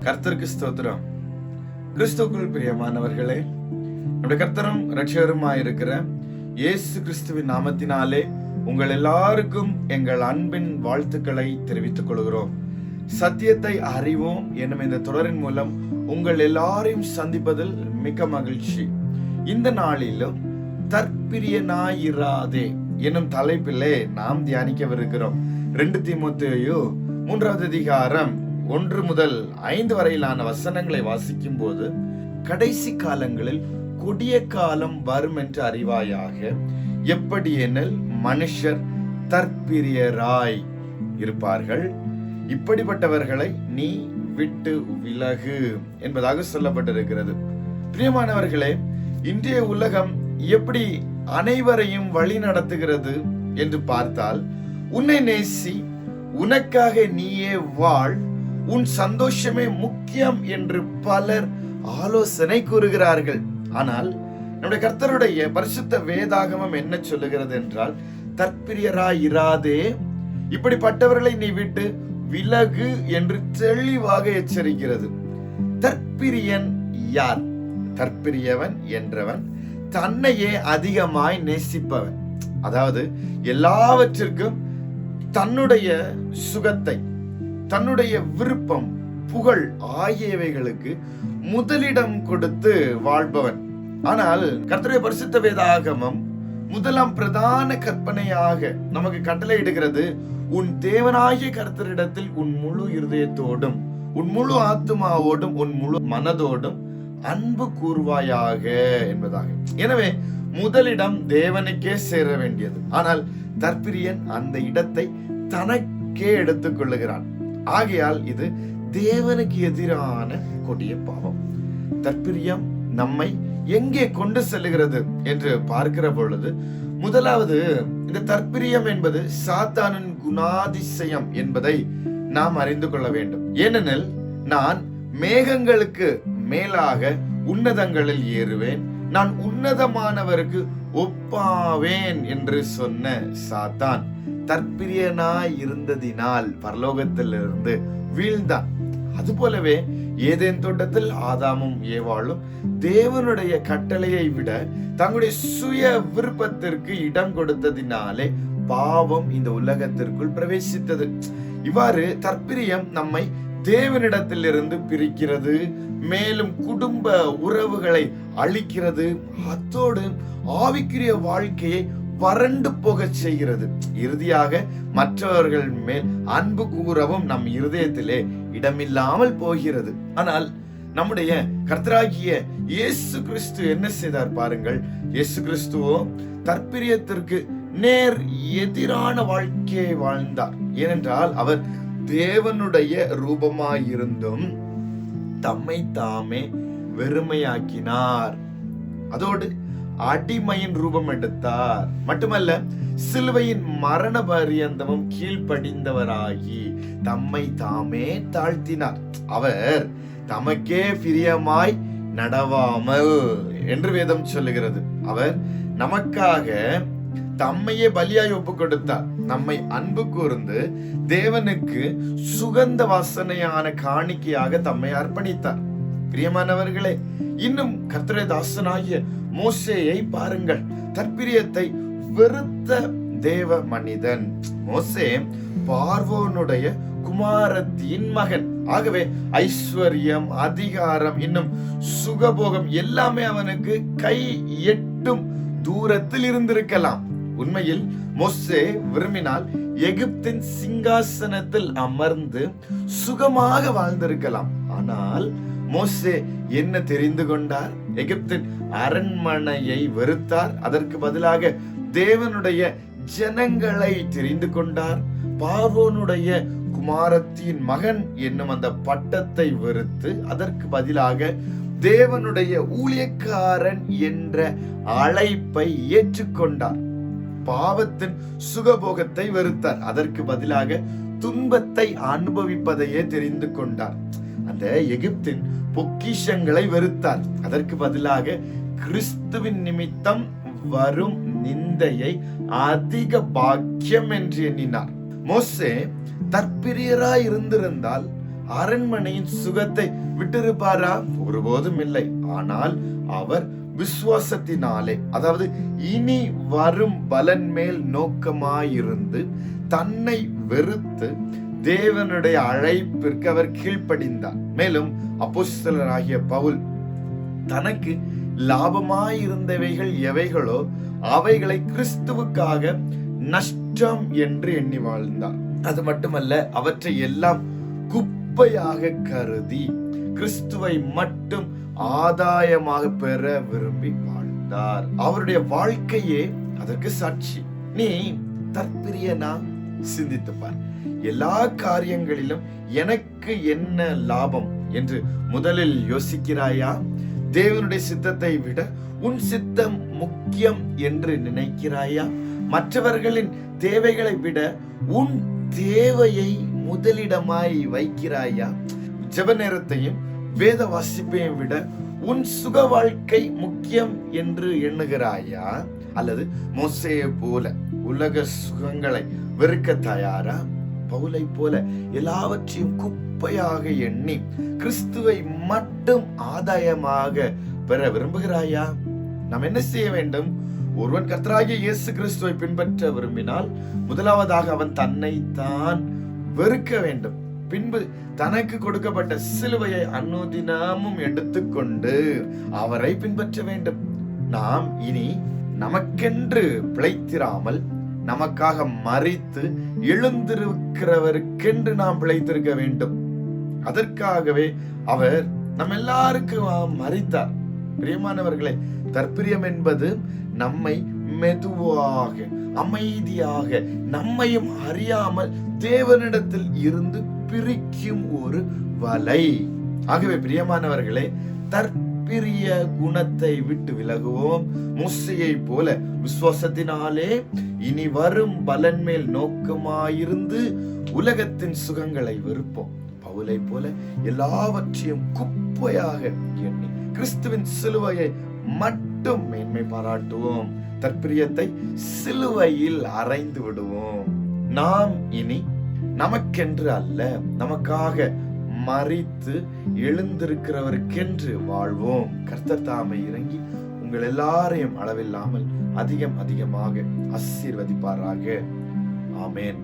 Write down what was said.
கர்த்தருக்கு ஸ்தோத்திரம். கிறிஸ்துவுக்குள் பிரியமானவர்களே, நம்முடைய கர்த்தரும் இரட்சகருமாயிருக்கிற இயேசு கிறிஸ்துவின் நாமத்தினாலே உங்கள் எல்லாருக்கும் எங்கள் அன்பின் வாழ்த்துக்களை தெரிவித்துக் கொள்கிறோம். சத்தியத்தை அறிவோம் என்னும் இந்த தொடரின் மூலம் உங்கள் எல்லாரையும் சந்திப்பதில் மிக்க மகிழ்ச்சி. இந்த நாளிலும் தற்பிரியனாயிராதே என்னும் தலைப்பிலே நாம் தியானிக்கவிருக்கிறோம். 2 தீமோத்தேயு 3வது அதிகாரம் 1 முதல் 5 வரையிலான வசனங்களை வாசிக்கும் போது, கடைசி காலங்களில் கொடிய காலம் வரும் என்று அறிவாயாக, எப்படி எனில் மனுஷர் தற்பிரியராய் இருப்பார்கள், இப்படிப்பட்டவர்களை நீ விட்டு விலகு என்பதாக சொல்லப்பட்டிருக்கிறது. பிரியமானவர்களே, இன்றைய உலகம் எப்படி அனைவரையும் வழி நடத்துகிறது என்று பார்த்தால், உன்னை நேசி, உனக்காக நீயே வாழ், உன் சந்தோஷமே முக்கியம் என்று பலர் ஆலோசனை கூறுகிறார்கள். ஆனால் நம்முடைய கர்த்தருடைய பரிசுத்த வேதாகமம் என்ன சொல்லுகிறது என்றால், தற்பிரியராயிராதே, இப்படிப்பட்டவர்களை நீ விட்டு விலகு என்று தெளிவாக எச்சரிக்கிறது. தற்பிரியன் யார்? தற்பிரியவன் என்றவன் தன்னையே அதிகமாய் நேசிப்பவன். அதாவது எல்லாவற்றிற்கும் தன்னுடைய சுகத்தை, தன்னுடைய விருப்பம், புகழ் ஆகியவைகளுக்கு முதலிடம் கொடுத்து வாழ்பவன். ஆனால் கர்த்தருடைய பரிசுத்த வேதாகமம் முதலாம் பிரதான கற்பனையாக நமக்கு கட்டளையிடுகிறது, உன் தேவனாகிய கர்த்தரிடத்தில் உன் முழு இருதயத்தோடும், உன் முழு ஆத்துமாவோடும், உன் முழு மனதோடும் அன்பு கூர்வாயாக என்பதாக. எனவே முதலிடம் தேவனுக்கே சேர வேண்டியது. ஆனால் தற்பிரியன் அந்த இடத்தை தனக்கே எடுத்துக் கொள்ளுகிறான். ஆகையால் இது தேவனுக்கு எதிரான கொடிய பாவம். தற்பிரியம் நம்மை எங்கே கொண்டு செல்லுகிறது என்று பார்க்கிற பொழுது, முதலாவது, இந்த தற்பிரியம் என்பது சாத்தானின் குணாதிசயம் என்பதை நாம் அறிந்து கொள்ள வேண்டும். ஏனெனில், நான் மேகங்களுக்கு மேலாக உன்னதங்களில் ஏறுவேன், நான் உன்னதமானவருக்கு ஒப்பாவேன் என்று சொன்ன சாத்தான் தற்பிரியனாய் இருந்ததினால் பரலோகத்திலிருந்து வீழ்ந்தான். அதுபோலவே ஏதேன் தோட்டத்தில் ஆதாமும் ஏவாளும் தேவனுடைய கட்டளையை விட தங்களுடைய சுய விருப்பத்திற்கு இடம் கொடுத்ததினாலே பாவம் இந்த உலகத்திற்குள் பிரவேசித்தது. இவ்வாறு தற்பிரியம் நம்மை தேவனிடத்திலிருந்து பிரிக்கிறது, மேலும் குடும்ப உறவுகளை அழிக்கிறது, அத்தோடு ஆவிக்குரிய வாழ்க்கையை வறண்டு போக செய்கிறது. இறுதியாக மற்றவர்கள் மேல் அன்பு கூறவும் நம் இருதயத்திலே இடமில்லாமல் போகிறது. ஆனால் நம்முடைய கர்த்தராகிய இயேசு கிறிஸ்து என்ன செய்தார் பாருங்கள். இயேசு கிறிஸ்துவோ தற்பிரியத்திற்கு நேர் எதிரான வாழ்க்கையை வாழ்ந்தார். ஏனென்றால் அவர் தேவனுடைய ரூபமாயிருந்தும் தம்மை தாமே வெறுமையாக்கினார். அதோடு அடிமையின் ரூபம் எடுத்தார். மட்டுமல்ல, சிலுவையின் மரண பரியந்தமும் கீழ்ப்படிந்தவராகி தம்மை தாமே தாழ்த்தினார். அவர் தமக்கே பிரியமாய் நடவாமல் என்று வேதம் சொல்லுகிறது. அவர் நமக்காக தம்மையே பலியாய் ஒப்பு கொடுத்தார். நம்மை அன்பு கூர்ந்து தேவனுக்கு சுகந்த வாசனையான காணிக்கையாக தம்மை அர்ப்பணித்தார். பிரியமானவர்களே, இன்னும் கர்த்தருடைய தாசனாகிய மோசேயை பாருங்கள். தற்பிரியத்தை வெறுத்த தேவ மனிதன் மோசே பார்வோனுடைய குமாரத்தின் மகன். ஆகவே ஐஸ்வர்யம், அதிகாரம், இன்னும் சுகபோகம் எல்லாமே அவனுக்கு கை எட்டும் தூரத்தில் இருந்திருக்கலாம். உண்மையில் மோசே விரும்பினால் எகிப்தின் சிங்காசனத்தில் அமர்ந்து சுகமாக வாழ்ந்திருக்கலாம். ஆனால் மோசே என்ன தெரிந்து கொண்டார்? எகிப்தின் அரண்மனையை வெறுத்தார். அதற்கு பதிலாக தேவனுடைய ஜனங்களை தெரிந்து கொண்டார். பார்வோனுடைய குமாரத்தின் மகன் என்னும் அந்த பட்டத்தை வெறுத்து அதற்கு பதிலாக தேவனுடைய ஊழியக்காரன் என்ற அழைப்பை ஏற்றுக்கொண்டார். பாவத்தின் சுகபோகத்தை வெறுத்தார். அதற்கு பதிலாக துன்பத்தை அனுபவிப்பதையே தெரிந்து கொண்டார். அந்த எகிப்தின் பொக்கிஷங்களை வெறுத்தார். அதற்கு பதிலாக கிறிஸ்துவின் நிமித்தம் வரும் நிந்தையை அதிக பாக்கியம் என்று எண்ணினார். மோசே தற்பிரியராய் இருந்திருந்தால் அரண்மனையின் சுகத்தை விட்டிருப்பாரா? ஒருபோதும் இல்லை. ஆனால் அவர் விசுவாசத்தினாலே, அதாவது இனி வரும் பலன் மேல் நோக்கமாயிருந்து தன்னை வெறுத்து தேவனுடைய அழைப்பிற்கு அவர் கீழ்ப்படிந்தார். மேலும் அப்போஸ்தலராகிய பவுல் தனக்கு லாபமாயிருந்தவைகள் எவைகளோ அவைகளை கிறிஸ்துவுக்காக நஷ்டம் என்று எண்ணி வாழ்ந்தார். அது மட்டுமல்ல, அவற்றை எல்லாம் குப்பையாக கருதி கிறிஸ்துவை மட்டும் ஆதாயமாக பெற விரும்பி வாழ்ந்தார். அவருடைய வாழ்க்கையே அதற்கு சாட்சி. நீ தற்பிரியனா? சிந்தித்துப்பார். எல்லா காரியங்களிலும் எனக்கு என்ன லாபம் என்று முதலில் யோசிக்கிறாயா? தேவனுடைய சித்தத்தை விட உன் சித்தம் முக்கியம் என்று நினைக்கிறாயா? மற்றவர்களின் தேவைகளை விட உன் தேவையை முதலிடமாய் வைக்கிறாயா? ஜெப நேரத்தையும் வேத வாசிப்பையும் விட உன் சுக வாழ்க்கை முக்கியம் என்று எண்ணுகிறாயா? அல்லது மோசேயை போல உலக சுகங்களை வெறுக்க தயாரா? பவுலை போல எல்லாவற்றையும் குப்பையாக எண்ணி கிறிஸ்துவை மட்டும் ஆதாயமாக பெற விரும்புகிறாயா? நாம் என்ன செய்ய வேண்டும்? ஒருவன் கர்த்தராகிய இயேசு கிறிஸ்துவை பின்பற்ற விரும்பினால் முதலாவதாக அவன் தன்னை தான் வெறுக்க வேண்டும். பின்பு தனக்கு கொடுக்கப்பட்ட சிலுவையை அனுதினமும் எடுத்துக்கொண்டு அவரை பின்பற்ற வேண்டும். நாம் இனி நமக்கென்று பிழைத்திராமல் நமக்காக மரித்து எழுந்திருக்கிறவருக்கென்று நாம் பிழைத்திருக்க வேண்டும். அதற்காகவே அவர் நம் எல்லாருக்கும் மரித்தார். பிரியமானவர்களே, தற்பிரியம் என்பது நம்மை மெதுவாக அமைதியாக நம்மையும் அறியாமல் தேவனிடத்தில் இருந்து பிரிக்கும் ஒரு வலை. ஆகவே பிரியமானவர்களே, தற்பிரிய குணத்தை விட்டு விலகுவோம். மோசேயை போல விசுவாசத்தினாலே இனி வரும் பலன் மேல் நோக்கமாயிருந்து உலகத்தின் சுகங்களை வெறுப்போம். பவுலை போல எல்லாவற்றையும் குப்பையாக எண்ணி கிறிஸ்துவின் சிலுவையை மட்டும் மேன்மை பாராட்டுவோம். தற்பிரியத்தை சிலுவையில் அறைந்து விடுவோம். நாம் இனி நமக்கென்று அல்ல, நமக்காக மரித்து எழுந்திருக்கிறவருக்கென்று வாழ்வோம். கர்த்தர் தாமே இறங்கி உங்கள் எல்லாரையும் அளவில்லாமல் அதிகமாக ஆசீர்வதிப்பாராக. ஆமென்.